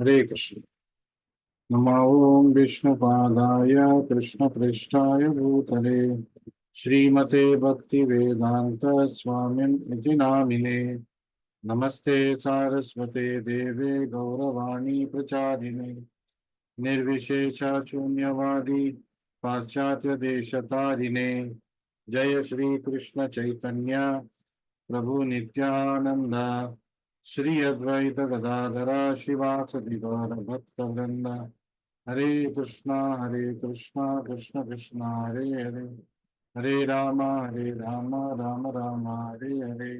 हरे कृष्ण। नमो ओं विष्णुपादाय कृष्णपृष्ठाय भूतले श्रीमते भक्ति वेदांत स्वामिन् इति नामिने। नमस्ते सारस्वते देवे गौरवाणी प्रचारिणे निर्विशेष शून्यवादी पाश्चात्य देशतारिणे। जय श्री कृष्ण चैतन्य प्रभु नित्यानंद श्री अद्वैत गदाधरा शिवासदि गौर भक्त वृंद। हरे कृष्णा कृष्ण कृष्णा हरे हरे, हरे राम राम राम हरे हरे।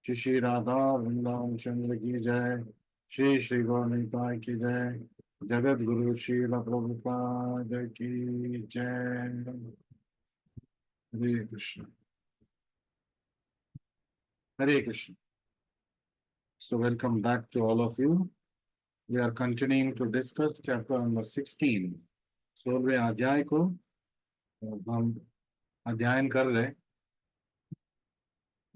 श्री श्री राधा वृंदावन चंद्र की जय। श्री श्री गौरताय की जय। जगत गुरु श्रील प्रभुपाद की जय। हरे कृष्ण। हरे Krishna. So welcome back to all of you. We are continuing to discuss chapter number 16. 16वें अध्याय को हम अध्ययन कर रहे।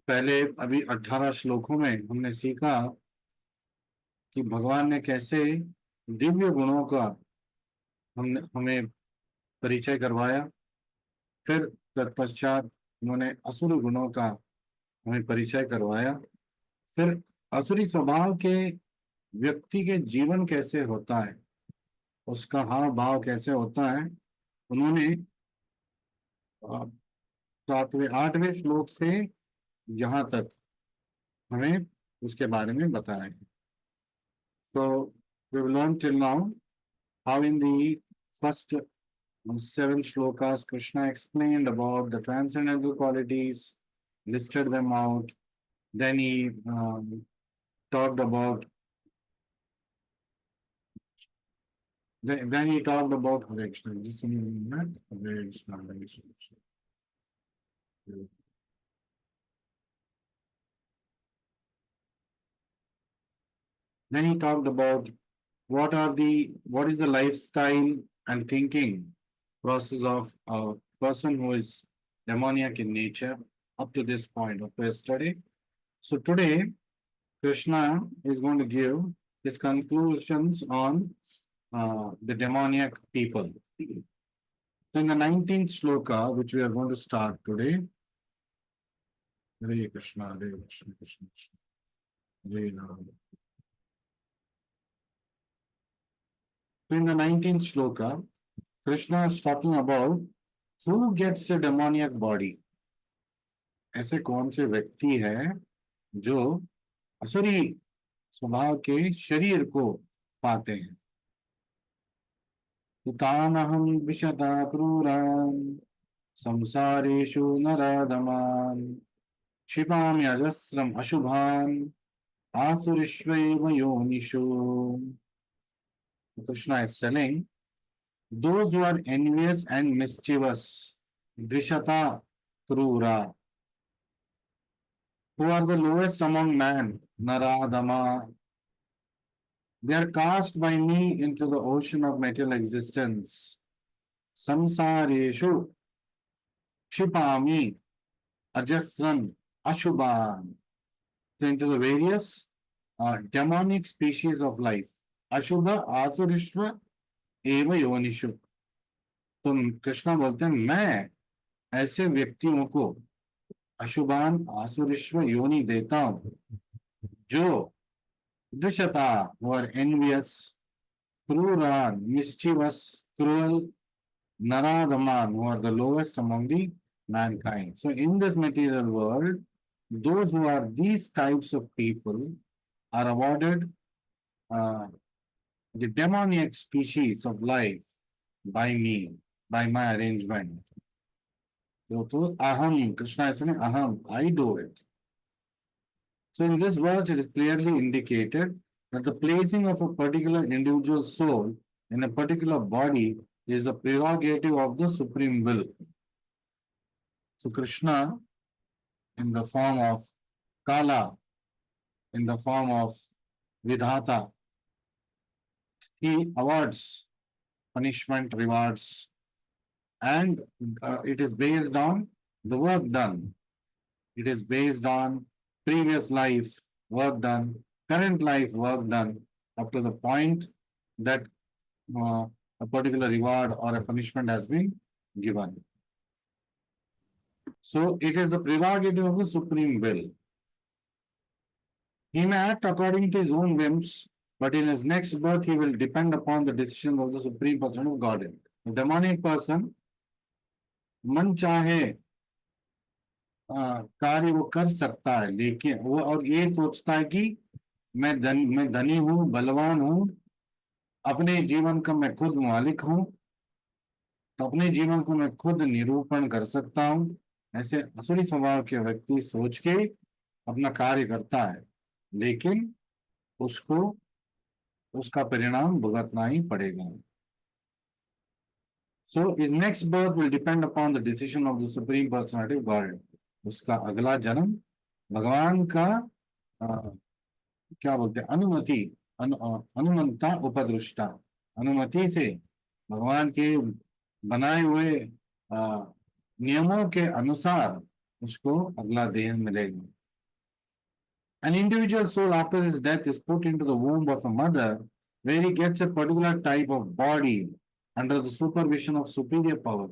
पहले अभी 18 श्लोकों में हमने सीखा कि भगवान ने कैसे दिव्य गुणों का हमें परिचय करवाया। फिर तत्पश्चात उन्होंने असुर गुणों का हमें परिचय करवाया। फिर असुरी स्वभाव के व्यक्ति के जीवन कैसे होता है, उसका हाव भाव कैसे होता है, उन्होंने 7वें 8वें श्लोक से यहाँ तक हमें उसके बारे में बताया है। So we will learn till now how in the first 7 shlokas Krishna explained about the transcendental qualities, listed them out. Then he talked about then he talked about Hare Krishna. Just a minute. Hare Krishna, Hare Krishna. Then he talked about what is the lifestyle and thinking process of a person who is demoniac in nature up to this point of yesterday. So today Krishna is going to give his conclusions on the demoniac people. So in the 19th shloka, which we are going to start today, Hare Krishna, Hare Krishna, Krishna Krishna, Hare Ram. So in the 19th shloka, Krishna is talking about who gets a demoniac body. ऐसे कौन से व्यक्ति है जो असुरी स्वभाव के शरीर को पाते हैं। तानहं विशता क्रूरान् संसारेषु नराधमान् क्षिपामि अजस्रम् अशुभान् आसुरीष्वेव योनिषु। Krishna is telling those who are envious and mischievous, Drishata Krura, who are the lowest among man, Naradama, they are cast by me into the ocean of material existence. Samsareshu Kshipami Ajasran Ashubhan, into the various demonic species of life. Ashubha Asurishva Eva Yonishu. तो कृष्णा बोलते हैं मैं ऐसे व्यक्तियों को अशुभान आसुरिश्व योनि देता हूं जो दुष्यता और envious, क्रूरान, mischievous, cruel, naradaman, who are the lowest among the mankind. So in this material world, those who are these types of people are awarded the demoniac species of life by me, by my arrangement. So aham, Krishna is saying aham, I do it. So in this verse, it is clearly indicated that the placing of a particular individual soul in a particular body is a prerogative of the supreme will. So Krishna, in the form of Kala, in the form of Vidhata, he awards punishment, rewards, and it is based on the work done. It is based on previous life work done, current life work done, up to the point that a particular reward or a punishment has been given. So it is the prerogative of the supreme will. He may act according to his own whims, but in his next birth he will depend upon the decision of the supreme person of Godhead. The demonic person मन चाहे कार्य वो कर सकता है, लेकिन वो और ये सोचता है कि मैं धनी हूँ, बलवान हूँ, अपने जीवन का मैं खुद मालिक हूँ, तो अपने जीवन को मैं खुद निरूपण कर सकता हूँ। ऐसे असुरी स्वभाव के व्यक्ति सोच के अपना कार्य करता है, लेकिन उसको उसका परिणाम भुगतना ही पड़ेगा। So his next birth will depend upon the decision of the Supreme Personality of Godhead. उसका अगला जन्म भगवान का क्या बोलते हैं अनुमति अनुमंता उपदृष्टा, अनुमति से भगवान के बनाए हुए नियमों के अनुसार उसको अगला देह मिलेगा। An individual soul after his death is put into the womb of a mother, where he gets a particular type of body under the supervision of superior power.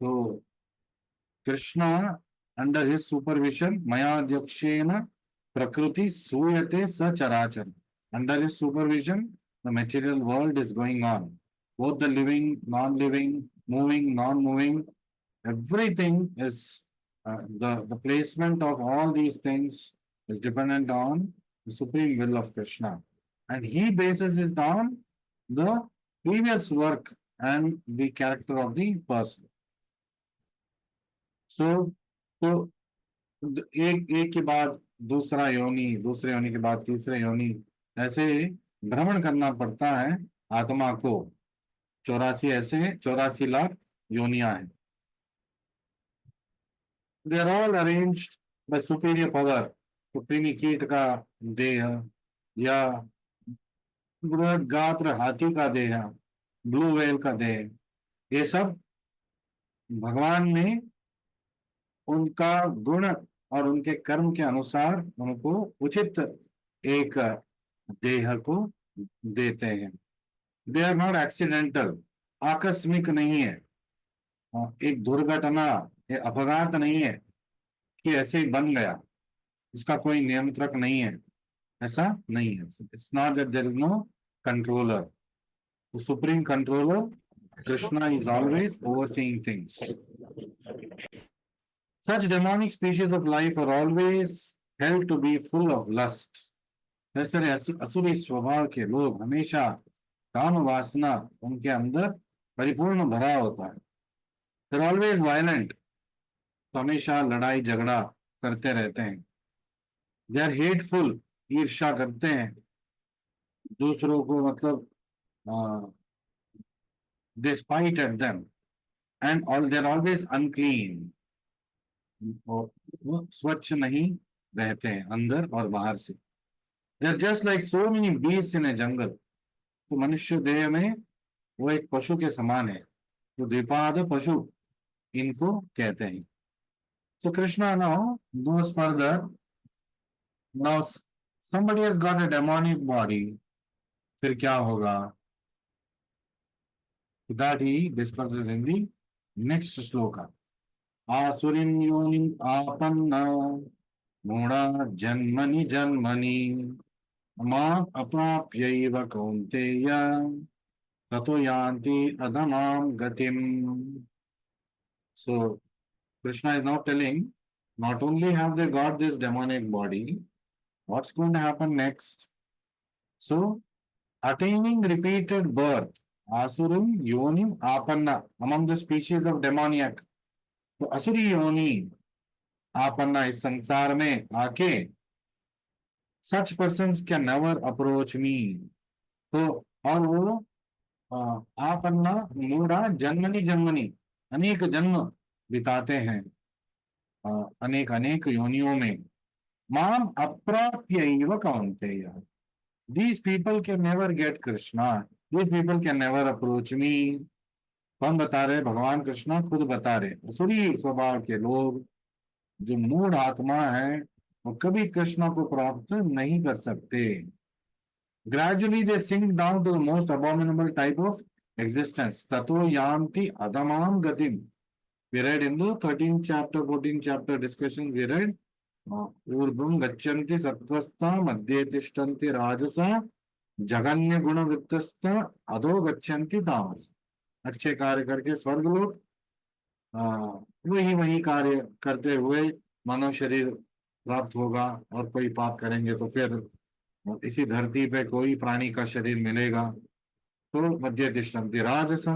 So Krishna, under his supervision, Maya Dyakshena Prakriti Suyate Sacharachar. Under his supervision, the material world is going on. Both the living, non-living, moving, non-moving, everything is the placement of all these things is dependent on the supreme will of Krishna. And he bases it on the previous work and the character of the person. So एक के बाद दूसरा योनि, दूसरे योनि के बाद तीसरे योनि, ऐसे भ्रमण करना पड़ता है आत्मा को। 84 ऐसे 84 लाख योनियां हैं। They are all arranged by superior power. तो कृमि कीट का देह या बृहद गात्र हाथी का देह, ब्लू व्हेल का देह, ये सब भगवान ने उनका गुण और उनके कर्म के अनुसार उनको उचित एक देह को देते हैं। दे आर नॉट एक्सीडेंटल, आकस्मिक नहीं है, एक दुर्घटना, एक अपघात नहीं है कि ऐसे ही बन गया, इसका कोई नियंत्रक नहीं है, ऐसा नहीं है। It's not that there is no controller. The supreme controller Krishna is always overseeing things. Such demonic species of life are always held to be full of lust. ऐसे असुरी स्वभाव के लोग हमेशा काम वासना उनके अंदर परिपूर्ण भरा होता है। They're always violent, तो हमेशा लड़ाई झगड़ा करते रहते हैं। They are hateful, ईर्ष्या करते हैं दूसरों को, मतलब they spite at them, and they're always unclean. वो स्वच्छ नहीं रहते हैं अंदर और बाहर से। They are just like so many beasts in a jungle. तो मनुष्य देह में वो एक पशु के समान है, तो द्विपाद पशु इनको कहते हैं। So Krishna now goes further. Now somebody has got a demonic body. फिर क्या होगा? That he discusses in the next shloka. आसुरीं योनिं आपन्ना मूढ़ा जन्मनि जन्मनि माम् अप्राप्यैव कौन्तेय ततो यान्ति अधमां गतिम्. So Krishna is now telling, not only have they got this demonic body, what's going to happen next? So attaining repeated birth, asurim yonim apanna, among the species of demoniac, तो असुरी योनि आपन्ना इस संसार में आके, such persons can never approach me. तो और वो आपन्ना मूढ़ा जन्मनि जन्मनि, अनेक जन्म बिताते हैं अनेक अनेक योनियों में। माम अप्राप्यैव कौन्तेय, these people can never get Krishna, these people can never approach me. कौन बता रहे? भगवान कृष्ण खुद बता रहे। असुरी स्वभाव के लोग जो मूढ़ आत्मा है वो कभी कृष्ण को प्राप्त नहीं कर सकते। Gradually they sink down to the most abominable type of existence. Tato yanti adamam gatim. We read in the 13th chapter, 14th chapter discussion, we read ऊर्ध्वं गच्छन्ति सत्त्वस्था मध्ये तिष्ठन्ति राजसा जगन्य गुण वृत्तस्थ अधो गच्छन्ति तामस। अच्छे कार्य करके स्वर्ग लोग, वही वही कार्य करते हुए मानव शरीर प्राप्त होगा, और कोई पाप करेंगे तो फिर इसी धरती पे कोई प्राणी का शरीर मिलेगा। तो मध्य तिष्ठन्ति राजसा,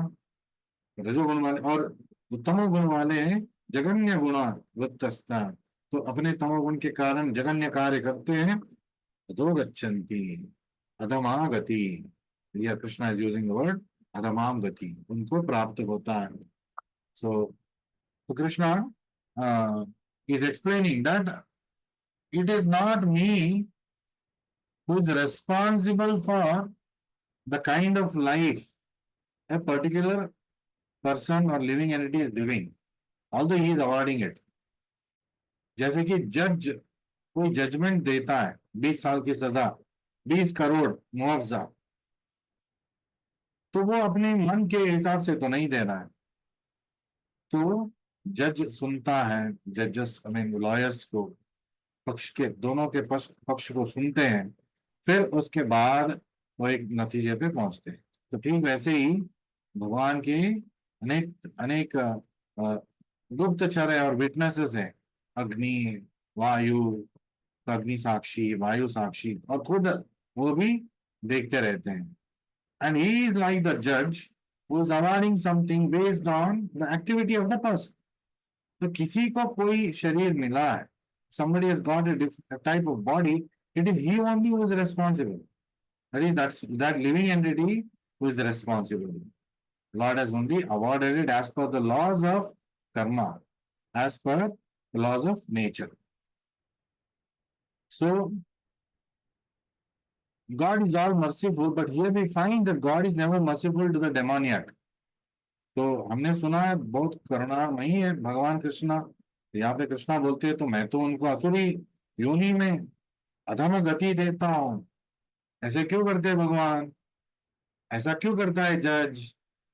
रजोगुण वाले, और तमोगुण वाले हैं जगन्य गुणा वृत्तस्था, तो अपने तमोगुण के कारण जगन्य कार्य करते हैं। अधो गच्छन्ति, अधमा गति, या Krishna is using the word अधमाम गति, उनको प्राप्त होता है। सो Krishna is explaining that it is not me who is responsible for the kind of life a particular person or living entity is living, although he is awarding it. जैसे कि जज कोई जजमेंट देता है 20 साल की सजा, 20 करोड़ मुआवजा, तो वो अपने मन के हिसाब से तो नहीं दे रहा है। तो जज सुनता है, जजेस आई मीन लॉयर्स को, पक्ष के दोनों के पक्ष को सुनते हैं, फिर उसके बाद वो एक नतीजे पे पहुंचते हैं। तो ठीक वैसे ही भगवान के अनेक अनेक गुप्तचर और विटनेसेस हैं, अग्नि, वायु, अग्नि साक्षी, वायु साक्षी, और खुद वो भी देखते रहते हैं। And he is like the जज who is awarding something based on the activity of the person. तो किसी को कोई शरीर मिला है, somebody has got a type of body, it is he only who is responsible. That living entity who is responsible. Lord has only awarded it as per the laws of karma, as per the laws of nature. So God is all merciful, but here we find that God is never merciful to the demoniac. तो हमने सुना है बहुत करुणामयी है भगवान कृष्णा, यहाँ पे कृष्णा बोलते हैं तो मैं तो उनको असुरी योनि में अधम गति देता हूं। ऐसे क्यों करते हैं भगवान? ऐसा क्यों करता है जज?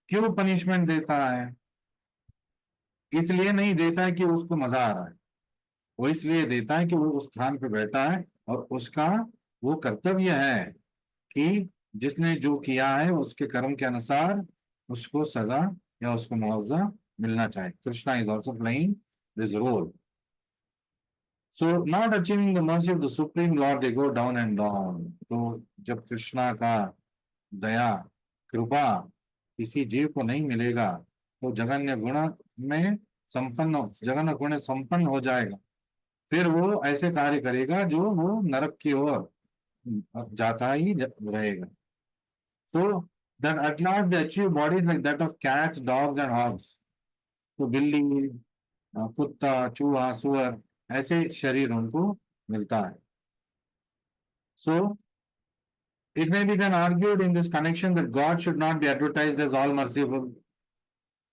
क्यों पनिशमेंट देता है? इसलिए नहीं देता है कि उसको मजा आ रहा है, वो इसलिए देता है कि वो उस स्थान पे बैठा है और उसका वो कर्तव्य है कि जिसने जो किया है उसके कर्म के अनुसार उसको सजा या उसको मुआवजा मिलना चाहिए। Krishna is also playing this role. So not achieving the mercy of the Supreme Lord, they go down and down. तो जब कृष्णा का दया कृपा किसी जीव को नहीं मिलेगा तो जगन्य गुण में जगन्य गुण संपन्न हो जाएगा, फिर वो ऐसे कार्य करेगा जो वो नरक की ओर जाता ही रहेगा। So that at last they achieve bodies like that of cats, dogs and hogs. तो बिल्ली, कुत्ता, चूहा, सुअर, ऐसे शरीर उनको मिलता है। So it may be then argued in this connection that God should not be advertised as all merciful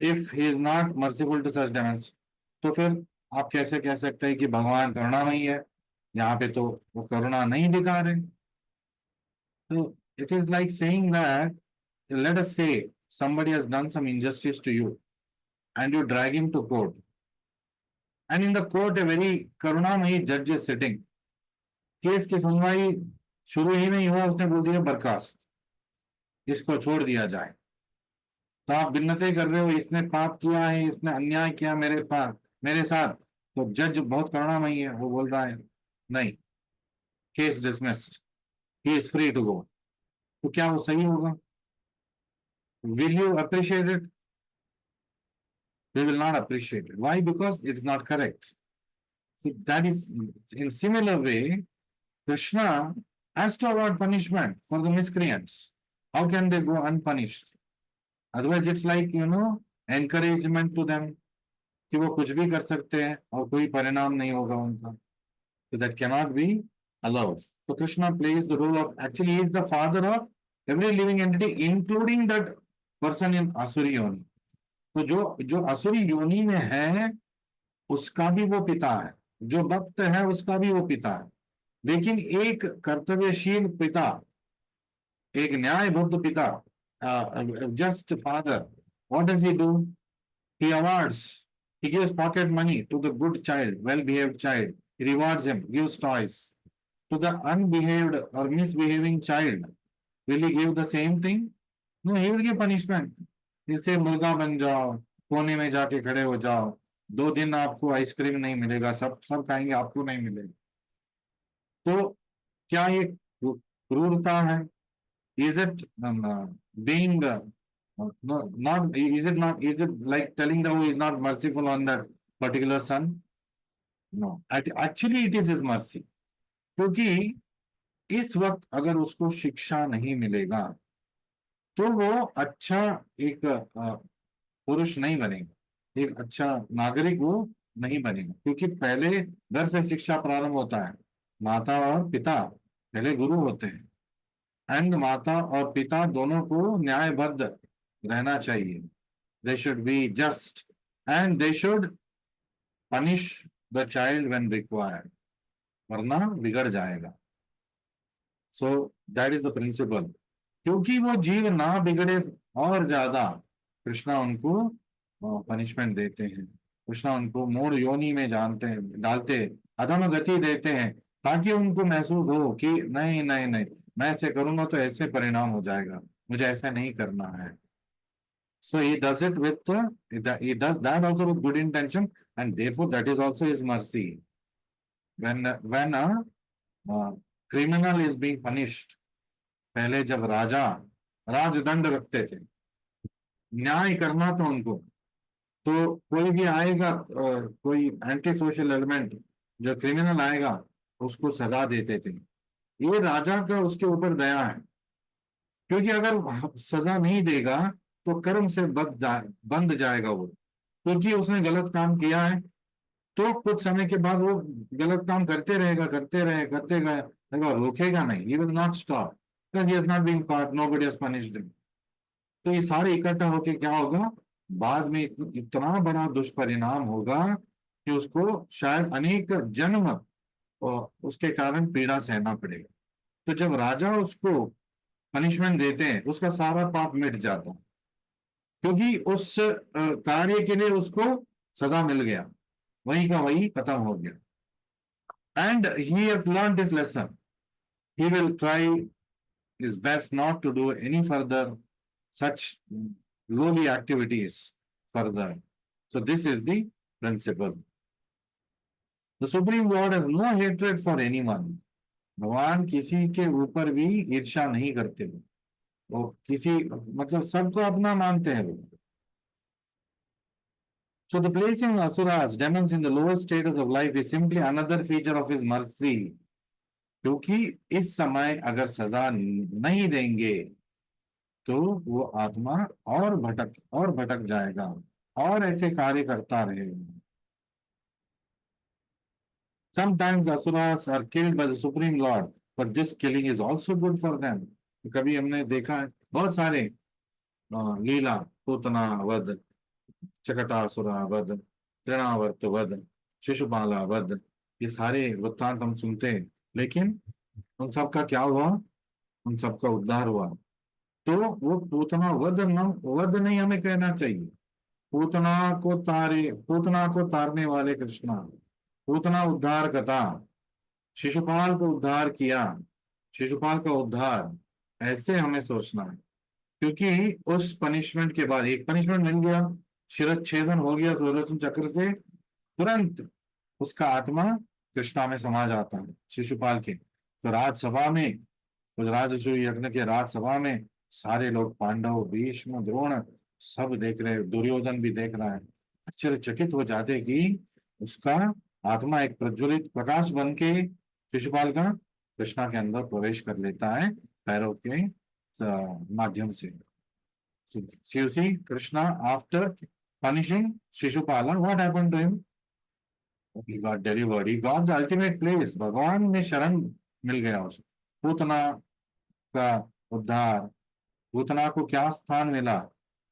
if he is not merciful to such demons. तो फिर आप कैसे कह सकते हैं कि भगवान करुणामयी है, यहाँ पे तो वो करुणा नहीं दिखा रहे। तो it is like saying that, let us say somebody has done some injustice to you and you drag him to court. And in the court, a very करुणामयी judge is sitting. Case की सुनवाई शुरू ही नहीं हुआ, उसने बोल दिया बर्खास्त, इसको छोड़ दिया जाए। तो आप बिन्नते कर रहे हो, इसने पाप किया है, इसने अन्याय किया मेरे साथ, तो जज बहुत करुणामयी है, वो बोल रहा है नहीं, case dismissed, he is free to go. तो क्या वो सही होगा? Will you appreciate it? They will not appreciate it. Why? Because it is not correct. So that is, in similar way, Krishna has to award punishment for the miscreants. How can they go unpunished? Otherwise, it's like, encouragement to them कि वो कुछ भी कर सकते हैं और कोई परिणाम नहीं होगा उनका. So that cannot be allowed. So Krishna plays the role of, actually he is the father of every living entity, including that person in Asuri Yoni. तो जो असुरी योनि में है उसका भी वो पिता है, जो भक्त है उसका भी वो पिता है, लेकिन एक कर्तव्यशील पिता एक न्यायबद्ध पिता, just father, what does he do? He awards, he gives pocket money to the good child, well-behaved child. He rewards him, gives toys. To the unbehaved or misbehaving child, will he give the same thing? No, he will give punishment. जैसे मुर्गा बन जाओ, कोने में जाके खड़े हो जाओ, 2 दिन आपको आइसक्रीम नहीं मिलेगा, सब सब खाएंगे, आपको नहीं मिलेगा। तो क्या ये क्रूरता है? Is it being no, not is it not is it like telling the who is not merciful on that particular son? No, actually it is his mercy. क्योंकि इस वक्त अगर उसको शिक्षा नहीं मिलेगा तो वो अच्छा एक पुरुष नहीं बनेगा, एक अच्छा नागरिक वो नहीं बनेगा। क्योंकि पहले घर से शिक्षा प्रारंभ होता है, माता और पिता पहले गुरु होते हैं। एंड माता और पिता दोनों को न्यायबद्ध रहना चाहिए। They should be just and they should punish the child when required, वरना बिगड़ जाएगा। So that is the principle. क्योंकि वो जीव ना बिगड़े और ज्यादा, कृष्णा उनको पनिशमेंट देते हैं। कृष्णा उनको मूढ़ योनि में जानते हैं, डालते, अधम गति देते हैं, ताकि उनको महसूस हो कि नहीं नहीं नहीं, मैं ऐसे करूंगा तो ऐसे परिणाम हो जाएगा, मुझे ऐसा नहीं करना है। So he does it with he does that also with good intention, and therefore that is also his mercy. When a criminal is being punished, पहले जब राजा राजदंड रखते थे, न्याय करना था उनको, तो कोई भी आएगा, कोई एंटी सोशल एलिमेंट जो क्रिमिनल आएगा उसको सजा देते थे। ये राजा का उसके ऊपर दया है, क्योंकि अगर सजा नहीं देगा तो कर्म से बंध जाएगा वो, क्योंकि उसने गलत काम किया है। तो कुछ समय के बाद वो गलत काम करते रहेगा, करते गए, रोकेगा नहीं, he will not stop because he has not been caught, nobody has punished him। तो ये सारे इकट्ठा होके क्या होगा, बाद में इतना बड़ा दुष्परिणाम होगा कि उसको शायद अनेक जन्म और उसके कारण पीड़ा सहना पड़ेगा। तो जब राजा उसको पनिशमेंट देते हैं, उसका सारा पाप मिट जाता है, क्योंकि उस कार्य के लिए उसको सजा मिल गया, वही का वही खत्म हो गया। And he has learned this lesson, he will try his best not to do any further such lowly activities further. So this is the principle. The Supreme Lord has no hatred for anyone. भगवान किसी के ऊपर भी ईर्ष्या नहीं करते, वो किसी मतलब सबको अपना मानते हैं वो। So the placing asuras, demons in the lowest status of life is simply another feature of his mercy. क्योंकि इस समय अगर सजा नहीं देंगे तो वो आत्मा और भटक जाएगा और ऐसे कार्य करता रहेगा। Sometimes asuras are killed by the Supreme Lord, but this killing is also good for them. कभी हमने देखा है बहुत सारे लीला, पूतना वध, चकटासुरा वध, तृणावर्त वध, शिशुपाला वध, ये सारे वृत्तांत हम सुनते हैं, लेकिन उन सबका क्या हुआ, उन सबका उद्धार हुआ। तो वो पूतना वध नहीं हमें कहना चाहिए, पूतना को तारने वाले कृष्णा, पूतना उद्धार कथा, शिशुपाल को उद्धार किया, शिशुपाल का उद्धार, ऐसे हमें सोचना है। क्योंकि उस पनिशमेंट के बाद एक पनिशमेंट मिल गया, शिरच्छेदन हो गया सुदर्शन चक्र से, तुरंत उसका आत्मा कृष्णा में समा जाता है शिशुपाल के। तो राजसभा में, राजसूय यज्ञ के राजसभा में सारे लोग, पांडव, भीष्म, द्रोण, सब देख रहे, दुर्योधन भी देख रहा है, आश्चर्यचकित हो जाते कि उसका आत्मा एक प्रज्वलित प्रकाश बन के शिशुपाल का कृष्णा के अंदर प्रवेश कर लेता है पैरों के माध्यम से। So you see, Krishna, after punishing Shishupala, what happened to him? He got delivered. He got the ultimate place. भगवान में शरण मिल गया उसको। पूतना का उद्धार, पूतना को क्या स्थान मिला?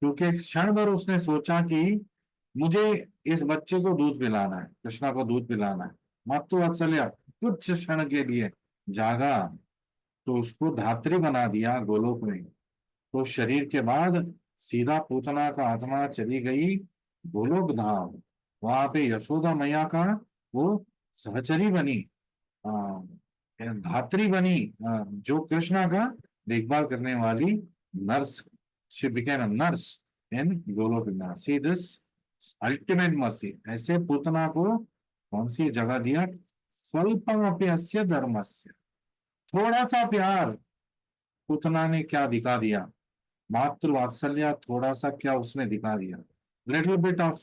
क्योंकि क्षण भर उसने सोचा कि मुझे इस बच्चे को दूध पिलाना है, कृष्णा को दूध पिलाना है, मातृ वात्सल्य कुछ क्षण के लिए जागा, तो उसको धात्री बना दिया गोलोक में। तो शरीर के बाद सीधा पूतना का आत्मा चली गई गोलोक धाम। वहां पे यशोदा मैया का वो सहचरी बनी, धात्री बनी, जो कृष्णा का देखभाल करने वाली nurse. She became a nurse in Golok Vihar. See this ultimate mercy. ऐसे पूतना को कौन सी जगह दिया? स्वल्पम अप्यस्य धर्मस्य, थोड़ा सा प्यार पूतना ने क्या दिखा दिया, मातृ वात्सल्य थोड़ा सा क्या उसने दिखा दिया, little bit of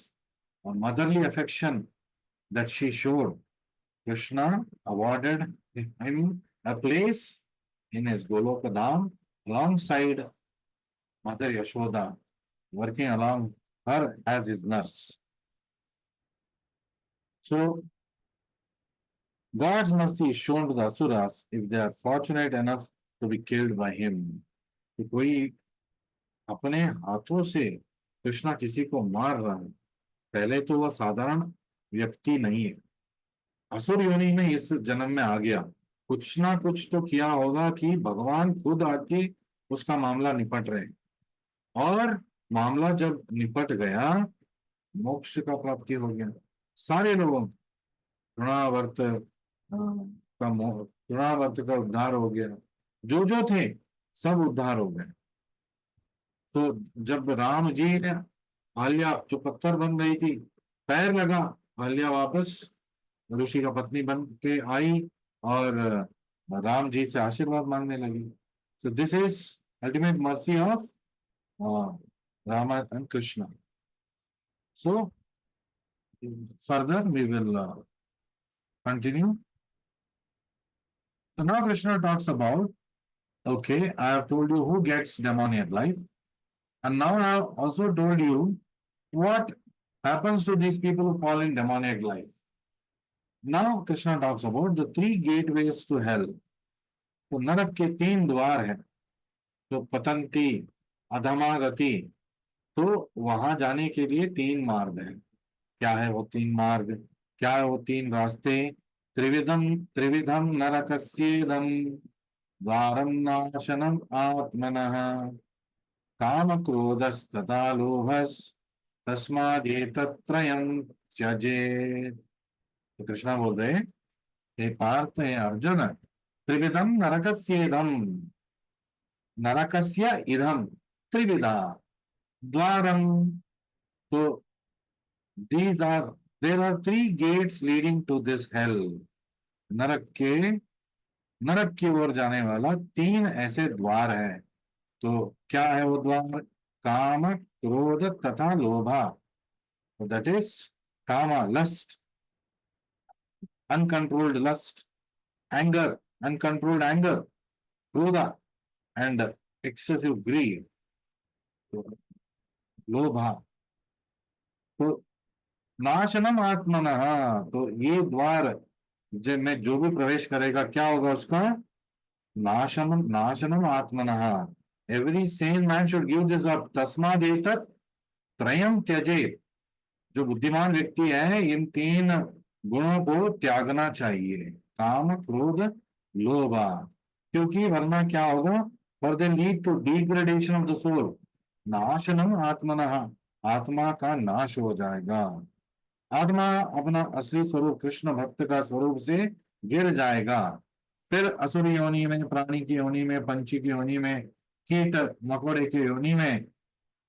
motherly affection that she showed. Krishna awarded him a place in his Goloka Dham alongside Mother Yashoda, working along her as his nurse. So God's mercy is shown to the asuras if they are fortunate enough to be killed by him. कि कोई अपने हाथों से कृष्णा किसी को मार रहा है, पहले तो वह साधारण व्यक्ति नहीं है, असुर योनि में इस जन्म में आ गया, कुछ ना कुछ तो किया होगा कि भगवान खुद आके उसका मामला निपट रहे। और मामला जब निपट गया, मोक्ष का प्राप्ति हो गया। सारे लोगों तृणावर्त तृणावर्त का उद्धार हो गया, जो जो थे सब उद्धार हो गए। तो जब राम जी ने आलिया जो पत्थर बन गई थी, पैर लगा, आलिया वापस ऋषि का पत्नी बन के आई और राम जी से आशीर्वाद मांगने लगी। So this is ultimate mercy of Rama and Krishna. So further we will continue. So now Krishna talks about, okay, I have told you who gets demoniac life, and now I have also told you what happens to these people who fall in demoniac life. Now Krishna talks about the three gateways to hell. तो नरक के तीन द्वार हैं, जो पतंती अधमागति। तो वहां जाने के लिए तीन मार्ग हैं। क्या है वो तीन मार्ग, क्या है वो तीन रास्ते? त्रिविधम त्रिविधम नरकस्येदम द्वारम नाशनम आत्मनः काम क्रोधस्तथा लोभस तस्मादेतत्त्रयं त्यजेत्। तो कृष्णा बोल रहे, हे पार्थ, हे अर्जुन, त्रिविधम नरकस्येदम, नरकस्य इदम त्रिविधा द्वारम। तो these are, there are three gates leading to this hell. नरक की ओर जाने वाला तीन ऐसे द्वार है। तो क्या है वो द्वार? काम क्रोध तथा लोभा। दैट इज कामा, lust, uncontrolled lust, anger, uncontrolled anger, क्रोधा एंड एक्सेसिव ग्रीड, लोभा। तो नाशनम आत्मनः, तो ये द्वार में जो भी प्रवेश करेगा क्या होगा उसका? नाशनम, नाशनम आत्मनः। Every Sen man should give this up, तस्माद एतत् त्रयम त्यजेत्। जो बुद्धिमान व्यक्ति है इन तीन गुणों को त्यागना चाहिए, काम क्रोध लोभा, क्योंकि वरना क्या होगा? For they lead to degradation of the soul. नाशनम आत्मनः, आत्मा का नाश हो जाएगा, आत्मा अपना असली स्वरूप कृष्ण भक्त का स्वरूप से गिर जाएगा। फिर असुर योनि में, प्राणी की योनि में, पंछी की योनि में, कीट मकोड़े की योनि में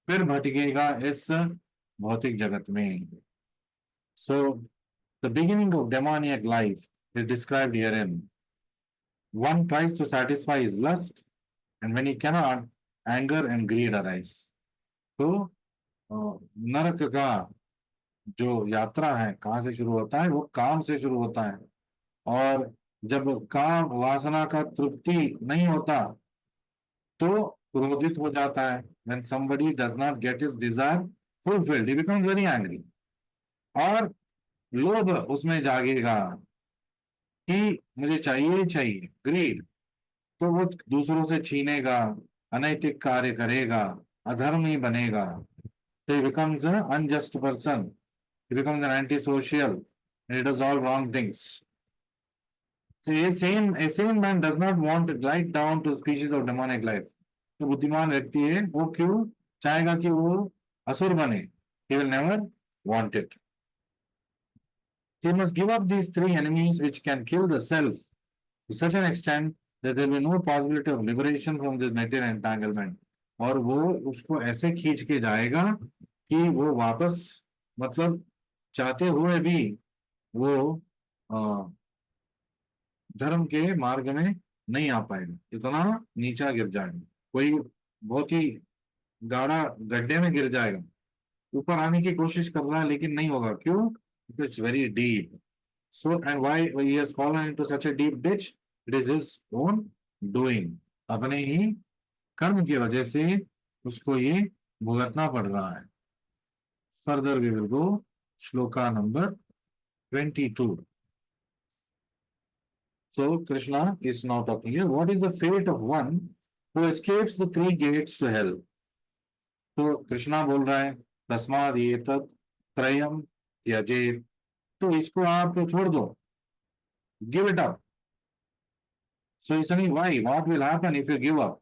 फिर भटकेगा इस भौतिक जगत में। So the beginning of demoniac life is described herein. One tries to satisfy his lust, and when he cannot, anger and greed arise. तो नरक का जो यात्रा है कहाँ से शुरू होता है? वो काम से शुरू होता है। और जब काम वासना का तृप्ति नहीं होता तो क्रोधित हो जाता है। When somebody does not get his desire fulfilled, he becomes very angry. और लोभ उसमें जागेगा कि मुझे चाहिए चाहिए, ग्रीड। तो वो दूसरों से छीनेगा, अनैतिक कार्य करेगा, अधर्मी बनेगा। So he becomes an unjust person. He becomes an antisocial. And he does all wrong things. So a sane man does not want to glide down to species of demonic life. तो बुद्धिमान व्यक्ति है वो क्यों चाहेगा कि वो असुर बने? He will never want it. He must give up these three enemies which can kill the self to such an extent that there will be no possibility of liberation from this material entanglement. और वो उसको ऐसे खींच के जाएगा कि वो वापस मतलब चाहते हुए भी वो धर्म के मार्ग में नहीं आ पाएगा, इतना नीचा गिर जाएगा, कोई बहुत ही गाढ़ा गड्ढे में गिर जाएगा, ऊपर आने की कोशिश कर रहा है लेकिन नहीं होगा, क्यों? It's very deep. So and why he has fallen into such a deep ditch? It is his own doing. अपने ही कर्म की वजह से उसको ये भुगतना पड़ रहा है. Further we will go shloka number 22. So Krishna is now talking here. What is the fate of one who escapes the three gates to hell? तो कृष्णा बोल रहा है तस्माद एतत् त्रयम त्यजेत. तो इसको आप छोड़ दो, give it up. So he's saying why? What will happen if you give up?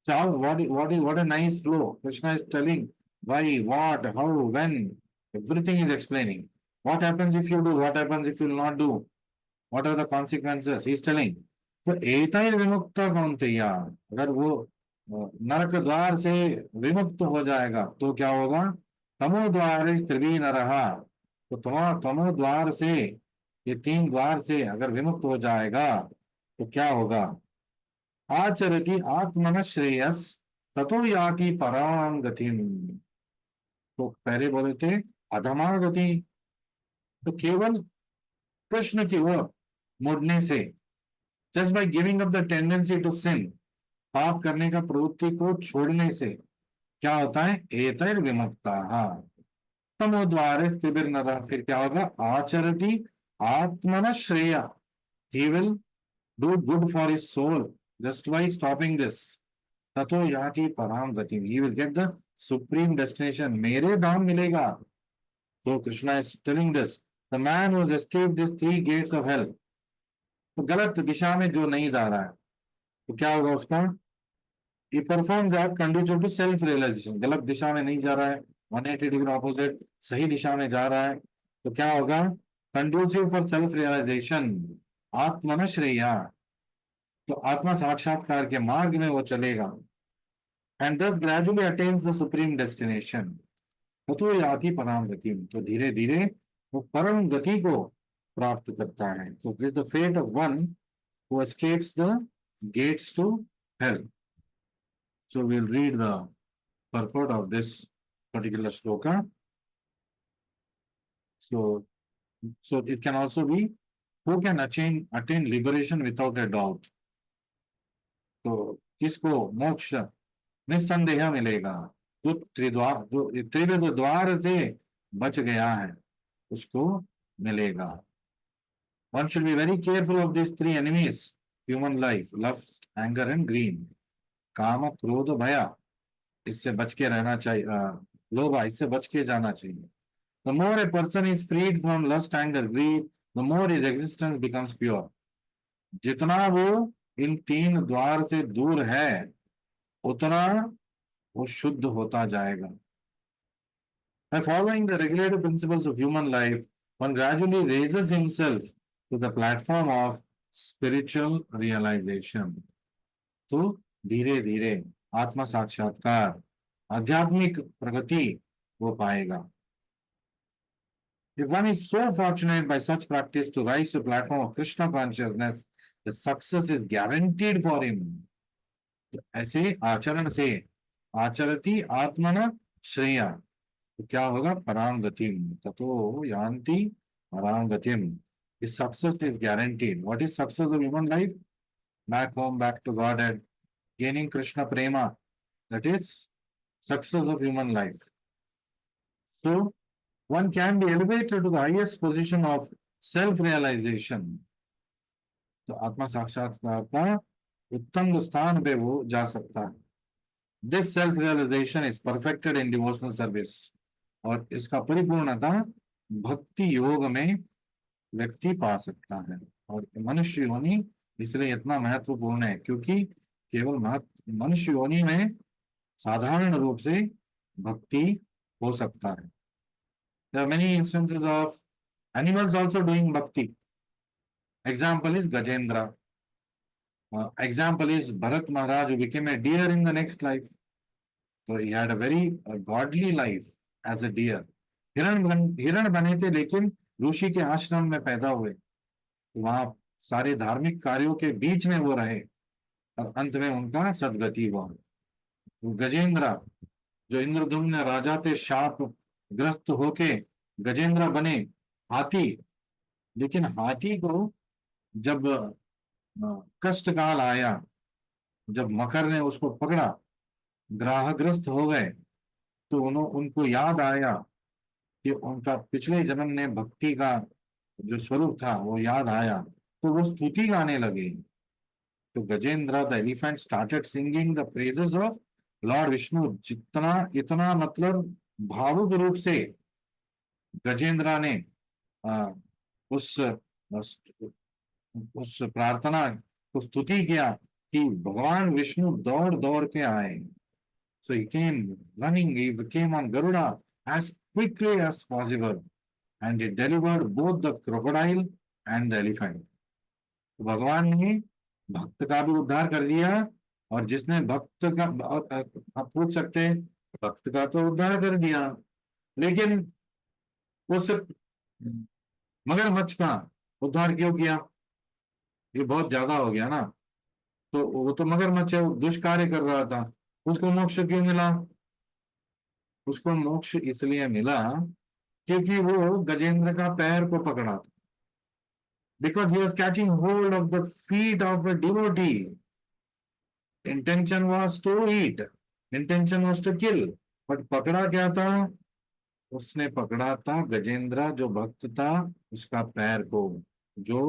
So what a nice flow. Krishna is telling why, what, how, when. Everything is explaining. What happens if you do? What happens if you will not do? What are the consequences? He is telling. तो एतैर विमुक्त कौन थे यार? अगर वो नरक द्वार से विमुक्त हो जाएगा तो क्या होगा? तमो द्वार स्त्री न रहा. तो तमो द्वार से, ये तीन द्वार से अगर विमुक्त हो जाएगा तो क्या होगा? आचरति आत्मन श्रेयस ततो याति पराम गतिम. तो पहले बोले थे अधमा गति. तो केवल कृष्ण की ओर मुड़ने से, just by giving up the tendency to sin, पाप करने का प्रवृत्ति को छोड़ने से क्या होता है? एतैर विमुक्ता तमो द्वारे स्त्रिभिर नरः. फिर क्या होगा? आचरति आत्मन श्रेय. He will do good for his soul just by stopping this. ततो याति पराम गतिम. He will get the supreme destination. मेरे धाम मिलेगा. So Krishna is telling this. The man who has escaped these three gates of hell, तो गलत दिशा में जो नहीं जा रहा है तो क्या होगा उसका? He performs act conducive to self realization. गलत दिशा में नहीं जा रहा है, 180 डिग्री ऑपोजिट सही दिशा में जा रहा है तो क्या होगा? कंड्यूसिव फॉर सेल्फ रियलाइजेशन, आत्मन श्रेया. तो आत्मा साक्षात्कार के मार्ग में वो चलेगा. एंड दस gradually attains the supreme destination. तो याति परम गति. तो धीरे धीरे वो परम गति को प्राप्त करता है. So this is the fate of one who escapes the gates to hell. So we'll read the purport of this particular shloka. So it can also be who can attain liberation without a doubt. तो किसको मोक्ष निस्संदेह मिलेगा? जो त्रिविध द्वार से बच गया है उसको मिलेगा. One should be very careful of these three enemies, human life, lust, anger and greed. काम, क्रोध, भया, इससे बच के रहना चाहिए. लोभ, इससे बच के जाना चाहिए. The more a person is freed from lust, anger, greed, the more his existence becomes pure. जितना वो इन तीन द्वार से दूर है उतना वो शुद्ध होता जाएगा. By following the regulative principles of human life, one gradually raises himself to the platform of spiritual realization. तो धीरे धीरे आत्मा साक्षात्कार, आध्यात्मिक प्रगति वो पाएगा. If one is so fortunate by such practice to rise to platform of Krishna consciousness, the success is guaranteed for him. ऐसे आचरण से आचरति आत्मन श्रेया तो क्या होगा? पराम गतिम. ततो यान्ति पराम गतिम. His success is guaranteed. What is success of human life? Back home, back to Godhead, gaining Krishna prema. That is success of human life. So one can be elevated to the highest position of self-realization. तो आत्मा साक्षात्कार का उत्तम स्थान पे वो जा सकता है. This self-realization is perfected in devotional service. और इसका परिपूर्णता भक्ति योग में व्यक्ति पा सकता है. और मनुष्य योनि इसलिए इतना महत्वपूर्ण है क्योंकि केवल मनुष्य योनि में साधारण रूप से भक्ति हो सकता है. There are many instances of animals also doing bhakti. Example is Gajendra. Example is Bharat Maharaj, who became a deer in the next life. So he had a very godly life as a deer. हिरण बने थे लेकिन ऋषि के आश्रम में पैदा हुए. वहां सारे धार्मिक कार्यों के बीच में वो रहे और अंत में उनका सदगति हुआ. गजेंद्र जो इंद्रद्युम्न राजा थे, शाप ग्रस्त होके गजेंद्र बने हाथी. लेकिन हाथी को जब कष्ट काल आया, जब मकर ने उसको पकड़ा, ग्रहग्रस्त हो गए, तो उनको याद आया कि उनका पिछले जन्म में भक्ति का जो स्वरूप था वो याद आया, तो वो स्तुति गाने लगे. तो Gajendra the elephant started singing the praises of Lord Vishnu. जितना इतना मतलब भावुक रूप से गजेंद्र ने उस प्रार्थना को स्तुति किया कि भगवान विष्णु दौड़ दौड़ के आए. So he came running, he came on Garuda as quickly as possible and he delivered both the crocodile and the elephant. तो भगवान ने भक्त का भी उद्धार कर दिया और जिसने भक्त का, आप पूछ सकते हैं, भक्त का तो उद्धार कर दिया लेकिन उस मगरमच्छ का उद्धार क्यों किया? ये बहुत ज्यादा हो गया ना. तो वो तो मगरमच्छ है, दुष्कार्य कर रहा था, उसको मोक्ष क्यों मिला? उसको मोक्ष इसलिए मिला क्योंकि वो गजेंद्र का पैर को पकड़ा था. Because he was catching hold of the feet of a devotee. Intention was to eat, intention was to kill, but पकड़ा क्या था? उसने पकड़ा था गजेंद्र जो भक्त था उसका पैर को. जो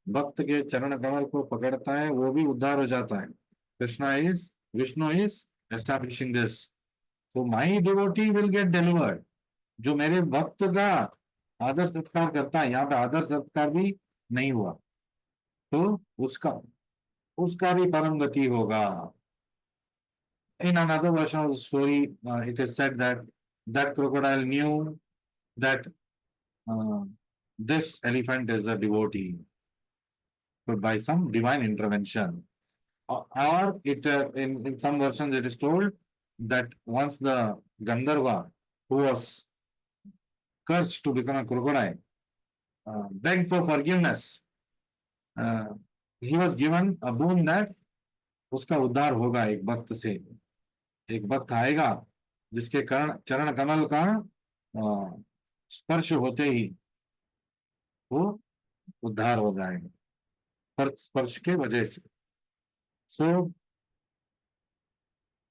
भक्त के चरण कमल को पकड़ता है वो भी उद्धार हो जाता है. Vishnu is establishing this. So my devotee will get delivered. जो मेरे भक्त का आदर सत्कार करता है, यहाँ पे आदर सत्कार भी नहीं हुआ, तो उसका भी परम गति होगा. In another version of the story, it is said that crocodile knew that this elephant is a devotee, but by some divine intervention. Or in some versions it is told that once the Gandharva, who was cursed to become a crocodile, begged for forgiveness, he was given a boon that उसका उद्धार होगा एक भक्त से. एक भक्त आएगा जिसके चरण कमल का स्पर्श होते ही वो उद्धार हो जाएगा, स्पर्श के वजह से. So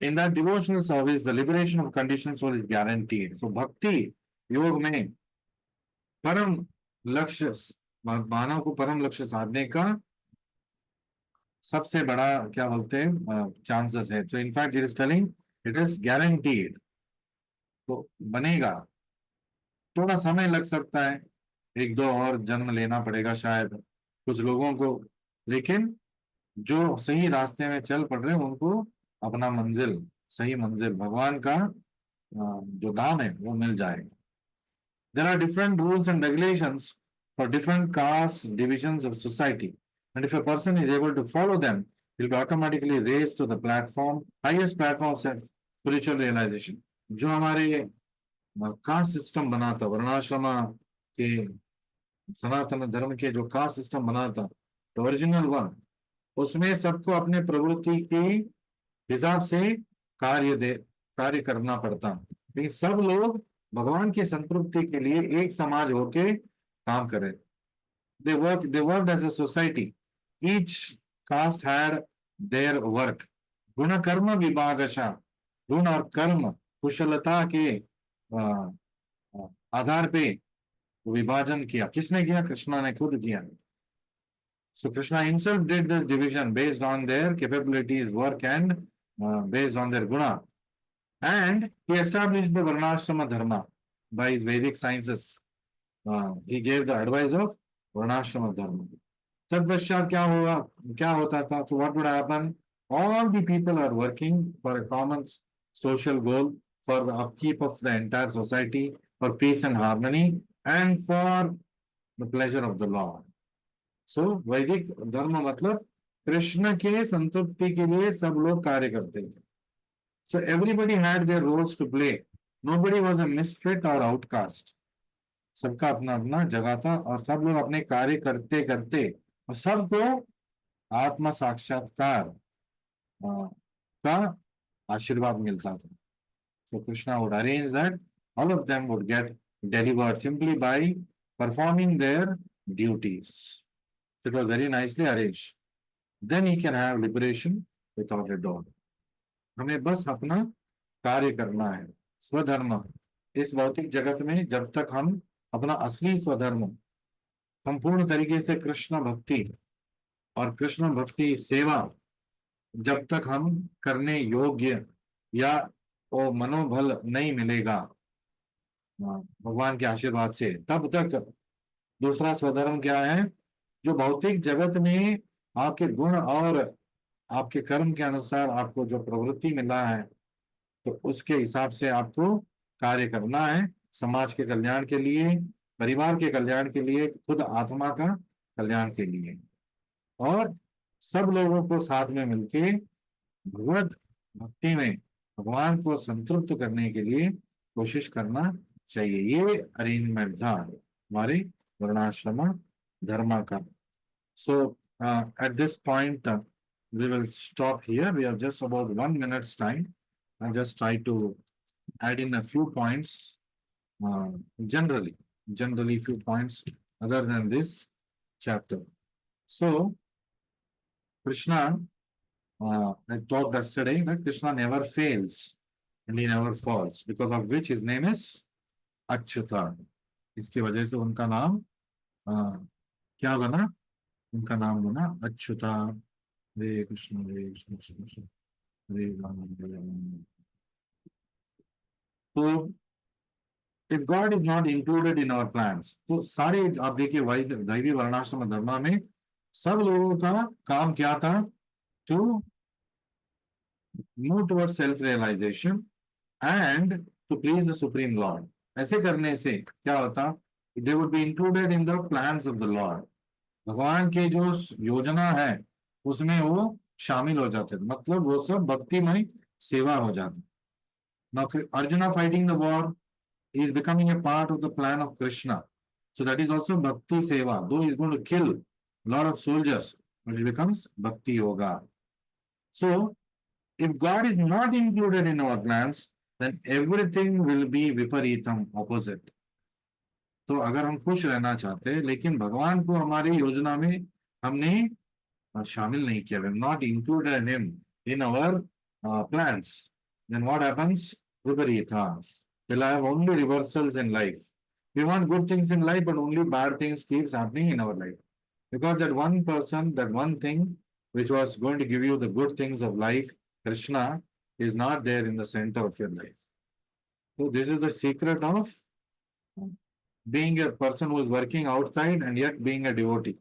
in that devotional service, the liberation of conditioned soul is guaranteed. So bhakti योग में परम लक्ष्य, मानव को परम लक्ष्य साधने का सबसे बड़ा क्या बोलते हैं चांसेस है. So in fact it is telling it is guaranteed. तो बनेगा, थोड़ा समय लग सकता है, एक दो और जन्म लेना पड़ेगा शायद कुछ लोगों को, लेकिन जो सही रास्ते में चल पड़ रहे हैं उनको अपना मंजिल, सही मंजिल भगवान का जो दाम है वो मिल जाएगा. There are different rules and regulations for different castes, divisions of society, and if a person is able to follow them, he'll be automatically raised to the highest platform of spiritual realization. जो हमारे caste system बना था, वर्णाश्रम के सनातन धर्म के जो caste system बना था, ओरिजिनल वन, उसमें सबको अपने प्रवृत्ति के हिसाब से कार्य करना पड़ता. लेकिन सब लोग भगवान की संतृप्ति के लिए एक समाज होके काम करे. They worked as a society. Each caste had their work. गुण कर्म विभागशः, गुण और कर्म कुशलता के आधार पे विभाजन किया. किसने किया? कृष्णा ने खुद किया. So Krishna himself did this division based on their capabilities, work, and based on their guna. And he established the Varnashrama Dharma by his Vedic sciences. He gave the advice of Varnashrama Dharma. तत्पश्चात क्या हुआ, क्या होता था? So what would happen? All the people are working for a common social goal, for the upkeep of the entire society, for peace and harmony, and for the pleasure of the Lord. So वैदिक धर्म मतलब कृष्ण के संतुष्टि के लिए सब लोग कार्य करते थे. So everybody had their roles to play. Nobody was a misfit or outcast. सबका अपना अपना जगह था और सब लोग अपने कार्य करते करते और सबको आत्मा साक्षात्कार का आशीर्वाद मिलता था. So Krishna would arrange that all of them would get delivered simply by performing their duties. It was very nicely arranged. Then he can have liberation without a doubt. हमें बस अपना कार्य करना है, स्वधर्म. इस भौतिक जगत में जब तक हम अपना असली स्वधर्म संपूर्ण तरीके से कृष्ण भक्ति और कृष्ण भक्ति सेवा जब तक हम करने योग्य या वो मनोबल नहीं मिलेगा भगवान के आशीर्वाद से, तब तक दूसरा स्वधर्म क्या है? जो भौतिक जगत में आपके गुण और आपके कर्म के अनुसार आपको जो प्रवृत्ति मिला है, तो उसके हिसाब से आपको कार्य करना है, समाज के कल्याण के लिए, परिवार के कल्याण के लिए, खुद आत्मा का कल्याण के लिए, और सब लोगों को साथ में मिलके भगवत भक्ति में भगवान को संतुष्ट करने के लिए कोशिश करना चाहिए. ये अरेंजमेंट था हमारे वर्णाश्रम धर्म का. So at this point we will stop here. We have just about 1 minute's time. I'll just try to add in a few points, generally few points other than this chapter. So, Krishna, I talked yesterday that Krishna never fails and he never falls, because of which his name is Achyuta. इसकी वजह से उनका नाम क्या बना? उनका नाम बना अच्युता. हरे कृष्ण कृष्ण कृष्ण हरे राम हरे राम. तो if God is not included in our plans, तो सारे आप देखिए दैवी वर्णाश्रम धर्म में सब लोगों का काम क्या था? To move towards self realization and to please the supreme Lord. ऐसे करने से क्या होता? They would be included in the plans of the Lord. भगवान के जो योजना है उसमें वो शामिल हो जाते थे, मतलब वो सब भक्तिमय सेवा हो जाती. Now Arjuna fighting the war is becoming a part of the plan of Krishna. So that is also bhakti seva. Though he is going to kill a lot of soldiers, but it becomes bhakti yoga. So if God is not included in our plans, then everything will be viparitam, opposite. तो अगर हम खुश रहना चाहते हैं लेकिन भगवान को हमारी योजना में हमने शामिल नहीं किया, not included him in our plans, then what happens? Viparita. We'll have only reversals in life. We want good things in life, but only bad things keeps happening in our life. Because that one person, that one thing which was going to give you the good things of life, Krishna, is not there in the center of your life. So this is the secret of being a person who is working outside and yet being a devotee.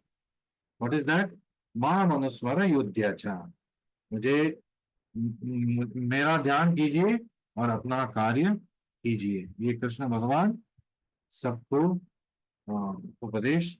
What is that? मां मनुस्मर युद्धाचा. मुझे मेरा ध्यान कीजिए और अपना कार्य कीजिए. ये कृष्ण भगवान सबको उपदेश